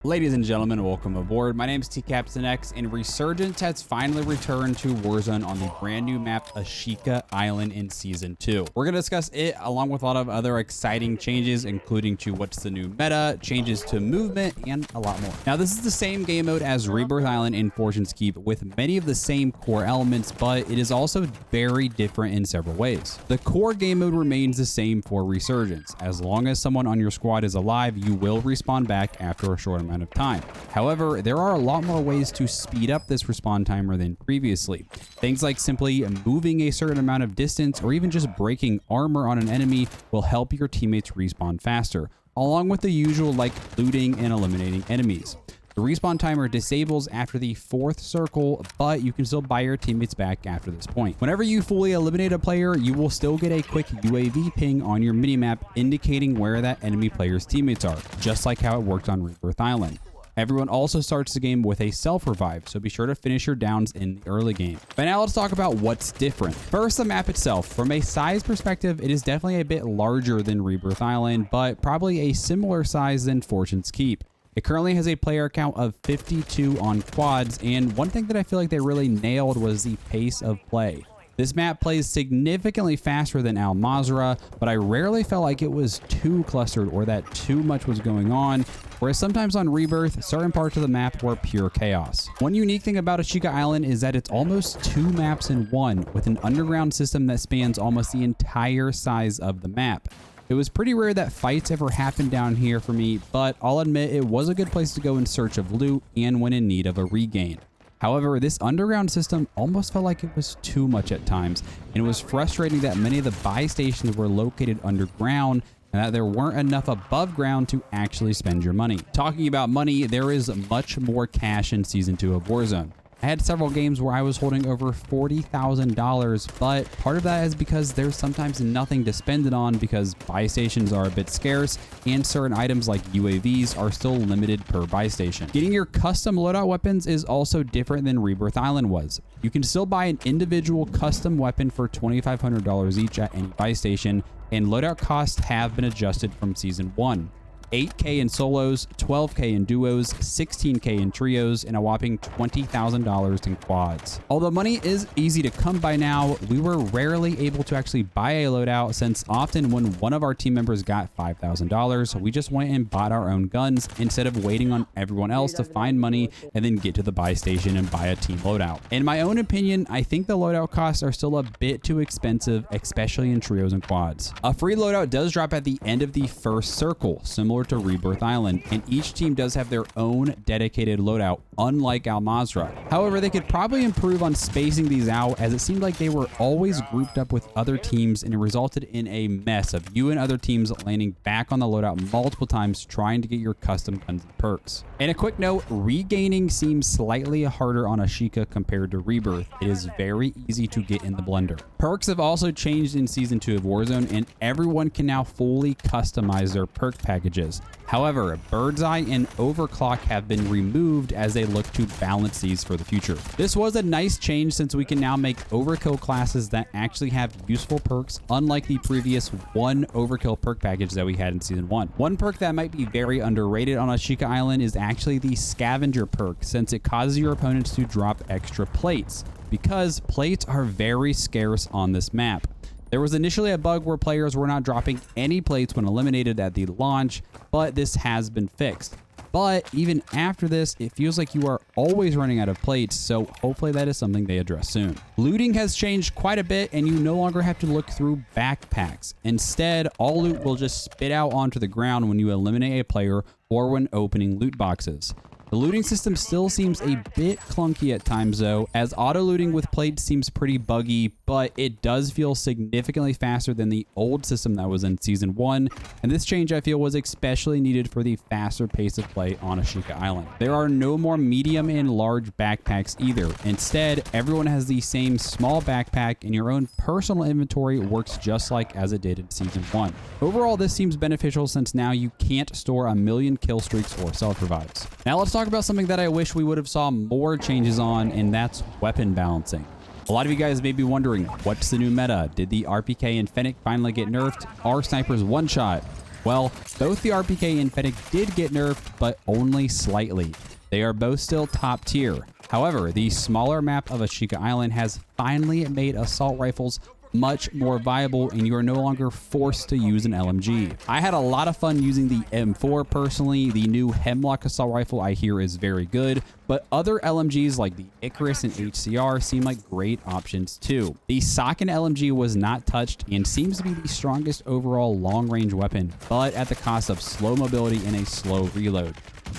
Ladies and gentlemen, welcome aboard. My name is TCaptainX, and Resurgence has finally returned to Warzone on the brand new map Ashika Island in Season 2. We're going to discuss it along with a lot of other exciting changes, including to what's the new meta, changes to movement, and a lot more. Now, this is the same game mode as Rebirth Island in Fortune's Keep with many of the same core elements, but it is also very different in several ways. The core game mode remains the same for Resurgence. As long as someone on your squad is alive, you will respawn back after a short amount of time. However, there are a lot more ways to speed up this respawn timer than previously. Things like simply moving a certain amount of distance or even just breaking armor on an enemy will help your teammates respawn faster, along with the usual like looting and eliminating enemies. The respawn timer disables after the 4th circle, but you can still buy your teammates back after this point. Whenever you fully eliminate a player, you will still get a quick UAV ping on your minimap indicating where that enemy player's teammates are, just like how it worked on Rebirth Island. Everyone also starts the game with a self-revive, so be sure to finish your downs in the early game. But now let's talk about what's different. First, the map itself. From a size perspective, it is definitely a bit larger than Rebirth Island, but probably a similar size than Fortune's Keep. It currently has a player count of 52 on quads, and one thing that I feel like they really nailed was the pace of play. This map plays significantly faster than Al Mazrah, but I rarely felt like it was too clustered or that too much was going on, whereas sometimes on Rebirth, certain parts of the map were pure chaos. One unique thing about Ashika Island is that it's almost 2 maps in one, with an underground system that spans almost the entire size of the map. It was pretty rare that fights ever happened down here for me, but I'll admit it was a good place to go in search of loot and when in need of a regain. However, this underground system almost felt like it was too much at times, and it was frustrating that many of the buy stations were located underground and that there weren't enough above ground to actually spend your money. Talking about money, there is much more cash in Season 2 of Warzone. I had several games where I was holding over $40,000, but part of that is because there's sometimes nothing to spend it on because buy stations are a bit scarce and certain items like UAVs are still limited per buy station. Getting your custom loadout weapons is also different than Rebirth Island was. You can still buy an individual custom weapon for $2,500 each at any buy station, and loadout costs have been adjusted from Season 1. 8K in solos, 12K in duos, 16K in trios, and a whopping $20,000 in quads. Although money is easy to come by now, we were rarely able to actually buy a loadout since often when one of our team members got $5,000, we just went and bought our own guns instead of waiting on everyone else to find money and then get to the buy station and buy a team loadout. In my own opinion, I think the loadout costs are still a bit too expensive, especially in trios and quads. A free loadout does drop at the end of the 1st circle, similar to Rebirth Island, and each team does have their own dedicated loadout, unlike Al Mazrah. However, they could probably improve on spacing these out, as it seemed like they were always grouped up with other teams, and it resulted in a mess of you and other teams landing back on the loadout multiple times trying to get your custom guns and perks. And a quick note, regaining seems slightly harder on Ashika compared to Rebirth. It is very easy to get in the blender. Perks have also changed in Season 2 of Warzone, and everyone can now fully customize their perk packages. However, Bird's Eye and Overclock have been removed as they look to balance these for the future. This was a nice change since we can now make overkill classes that actually have useful perks, unlike the previous 1 overkill perk package that we had in Season 1. One perk that might be very underrated on Ashika Island is actually the Scavenger perk, since it causes your opponents to drop extra plates, because plates are very scarce on this map. There was initially a bug where players were not dropping any plates when eliminated at the launch, but this has been fixed. But even after this, it feels like you are always running out of plates, so hopefully that is something they address soon. Looting has changed quite a bit, and you no longer have to look through backpacks. Instead, all loot will just spit out onto the ground when you eliminate a player or when opening loot boxes. The looting system still seems a bit clunky at times though, as auto-looting with plates seems pretty buggy, but it does feel significantly faster than the old system that was in Season 1, and this change I feel was especially needed for the faster pace of play on Ashika Island. There are no more medium and large backpacks either. Instead, everyone has the same small backpack, and your own personal inventory works just like as it did in Season 1. Overall, this seems beneficial since now you can't store a million kill streaks or self-revives. Now let's talk about something that I wish we would have saw more changes on, and that's weapon balancing. A lot of you guys may be wondering, what's the new meta? Did the RPK and Fennec finally get nerfed? Are snipers one shot? Well, both the RPK and Fennec did get nerfed, but only slightly. They are both still top tier. However, the smaller map of Ashika Island has finally made assault rifles much more viable, and you are no longer forced to use an LMG. I had a lot of fun using the M4 personally. The new Hemlock assault rifle I hear is very good, but other LMGs like the Icarus and HCR seem like great options too. The Socken LMG was not touched and seems to be the strongest overall long-range weapon, but at the cost of slow mobility and a slow reload.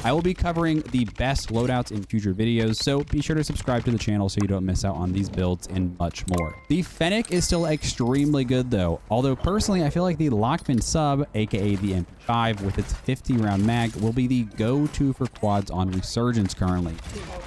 I will be covering the best loadouts in future videos, so be sure to subscribe to the channel so you don't miss out on these builds and much more. The Fennec is still extremely good though, although personally I feel like the Lockman sub, aka the MP5 with its 50 round mag, will be the go-to for quads on Resurgence currently.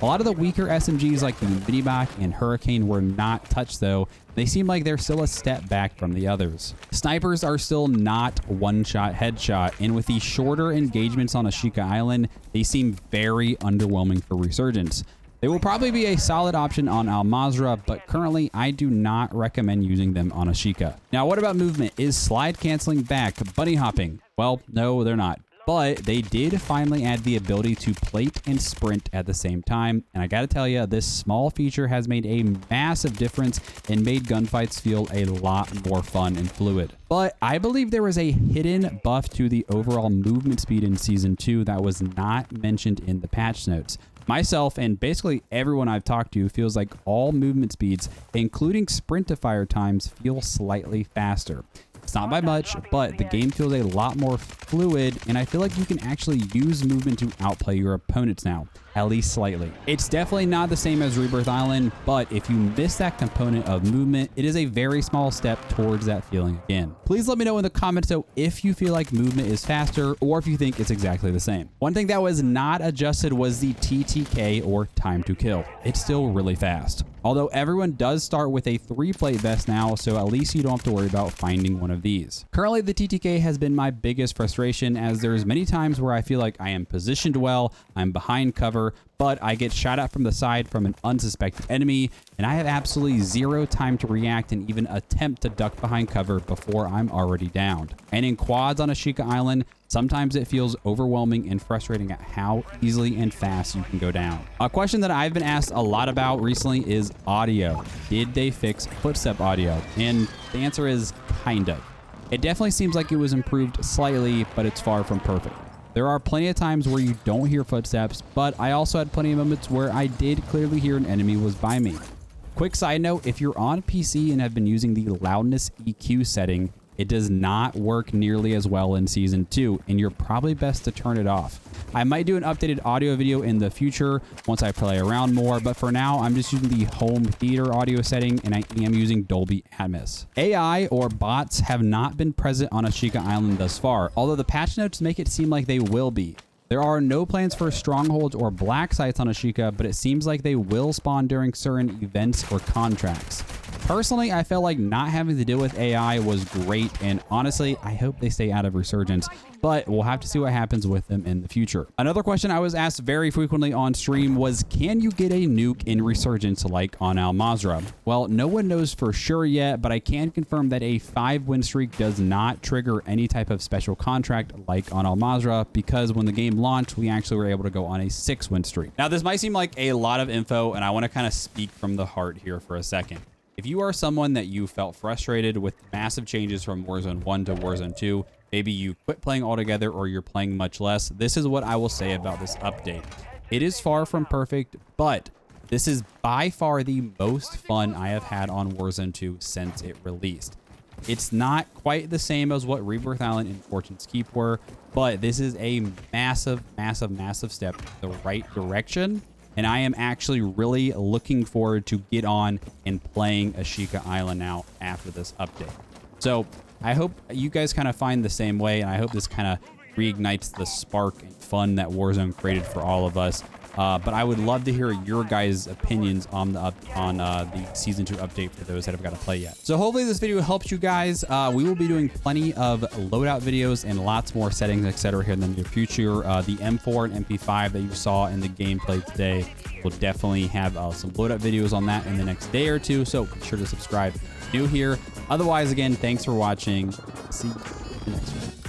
A lot of the weaker SMGs like the Minibak and Hurricane were not touched though. They seem like they're still a step back from the others. Snipers are still not one-shot headshot, and with the shorter engagements on Ashika Island, they seem very underwhelming for Resurgence. They will probably be a solid option on Al Mazrah, but currently I do not recommend using them on Ashika. Now, what about movement? Is slide canceling back? Bunny hopping? Well, no, they're not. But they did finally add the ability to plate and sprint at the same time. And I gotta tell you, this small feature has made a massive difference and made gunfights feel a lot more fun and fluid. But I believe there was a hidden buff to the overall movement speed in Season 2 that was not mentioned in the patch notes. Myself and basically everyone I've talked to feels like all movement speeds, including sprint to fire times, feel slightly faster. It's not by much, but the game feels a lot more fluid, and I feel like you can actually use movement to outplay your opponents now, at least slightly. It's definitely not the same as Rebirth Island, but if you miss that component of movement, it is a very small step towards that feeling again. Please let me know in the comments though if you feel like movement is faster or if you think it's exactly the same. One thing that was not adjusted was the TTK, or time to kill. It's still really fast. Although everyone does start with a 3-plate vest now, so at least you don't have to worry about finding one of these. Currently, the TTK has been my biggest frustration, as there's many times where I feel like I am positioned well, I'm behind cover, but I get shot at from the side from an unsuspected enemy, and I have absolutely zero time to react and even attempt to duck behind cover before I'm already downed. And in quads on Ashika Island, sometimes it feels overwhelming and frustrating at how easily and fast you can go down. A question that I've been asked a lot about recently is audio. Did they fix footstep audio? And the answer is kind of. It definitely seems like it was improved slightly, but it's far from perfect. There are plenty of times where you don't hear footsteps, but I also had plenty of moments where I did clearly hear an enemy was by me. Quick side note, if you're on PC and have been using the loudness EQ setting, it does not work nearly as well in Season 2, and you're probably best to turn it off. I might do an updated audio video in the future once I play around more, but for now, I'm just using the home theater audio setting, and I am using Dolby Atmos. AI or bots have not been present on Ashika Island thus far, although the patch notes make it seem like they will be. There are no plans for strongholds or black sites on Ashika, but it seems like they will spawn during certain events or contracts. Personally, I felt like not having to deal with AI was great, and honestly, I hope they stay out of Resurgence, but we'll have to see what happens with them in the future. Another question I was asked very frequently on stream was, can you get a nuke in Resurgence like on Al Mazrah? Well, no one knows for sure yet, but I can confirm that a 5-win streak does not trigger any type of special contract like on Al Mazrah, because when the game launched, we actually were able to go on a 6-win streak. Now, this might seem like a lot of info, and I want to kind of speak from the heart here for a second. If you are someone that you felt frustrated with massive changes from Warzone 1 to Warzone 2, maybe you quit playing altogether or you're playing much less, this is what I will say about this update. It is far from perfect, but this is by far the most fun I have had on Warzone 2 since it released. It's not quite the same as what Rebirth Island and Fortune's Keep were, but this is a massive, massive, massive step in the right direction. And I am actually really looking forward to get on and playing Ashika Island now after this update. So I hope you guys kind of find the same way, and I hope this kind of reignites the spark and fun that Warzone created for all of us. But I would love to hear your guys' opinions on the Season 2 update for those that have got to play yet. So hopefully this video helps you guys. We will be doing plenty of loadout videos and lots more settings, etc. here in the near future. The M4 and MP5 that you saw in the gameplay today will definitely have some loadout videos on that in the next day or two. So be sure to subscribe if you're new here. Otherwise, again, thanks for watching. See you in the next one.